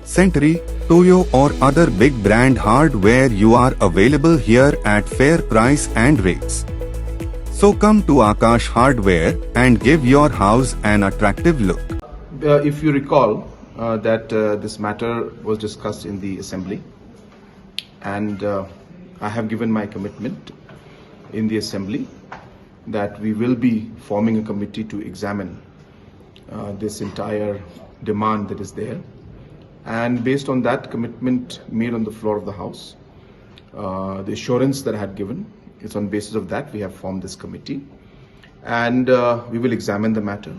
Sentry, Toyo or other big brand hardware you are available here at fair price and rates. So come to Akash Hardware and give your house an attractive look. If you recall that this matter was discussed in the assembly, and I have given my commitment in the assembly that we will be forming a committee to examine this entire demand that is there. And based on that commitment made on the floor of the House, the assurance that I had given, it's on basis of that we have formed this committee, and we will examine the matter.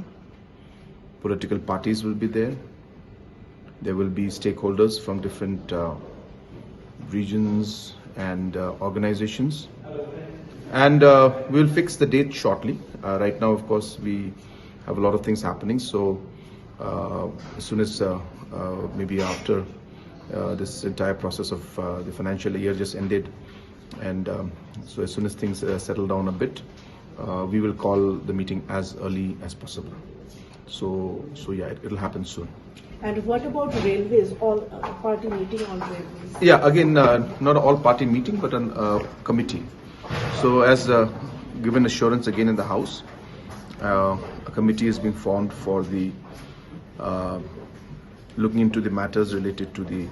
Political parties will be there. There will be stakeholders from different regions and organizations, and we'll fix the date shortly. Right now, of course, we have a lot of things happening, so as soon as maybe after this entire process of the financial year just ended, and so as soon as things settle down a bit, we will call the meeting as early as possible. So yeah, it'll happen soon. And what about railways, all party meeting on railways? Yeah, again, not an all party meeting, but a committee. So as given assurance again in the House, a committee is being formed for the looking into the matters related to the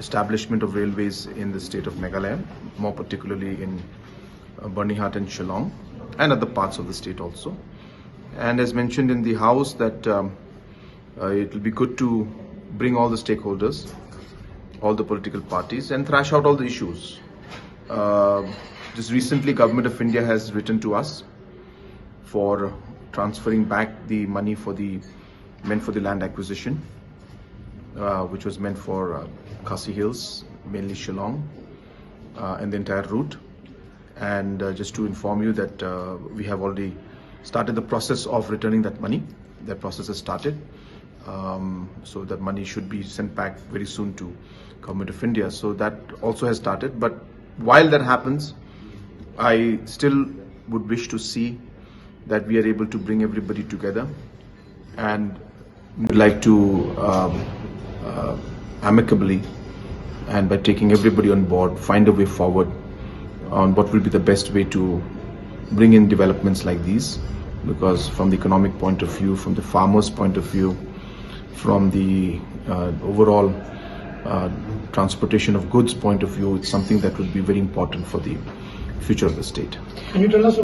establishment of railways in the state of Meghalaya, more particularly in Barnihat and Shillong, and other parts of the state also. And as mentioned in the House, that it will be good to bring all the stakeholders, all the political parties, and thrash out all the issues. Just recently, Government of India has written to us for transferring back the money meant for the land acquisition, which was meant for Khasi Hills, mainly Shillong, and the entire route. And just to inform you that we have already started the process of returning that money. That process has started. So that money should be sent back very soon to Government of India. So that also has started. But while that happens, I still would wish to see that we are able to bring everybody together, and would like to amicably, and by taking everybody on board, find a way forward on what will be the best way to bring in developments like these. Because from the economic point of view, from the farmers' point of view, from the overall transportation of goods point of view, it's something that would be very important for the future of the state. Can you tell us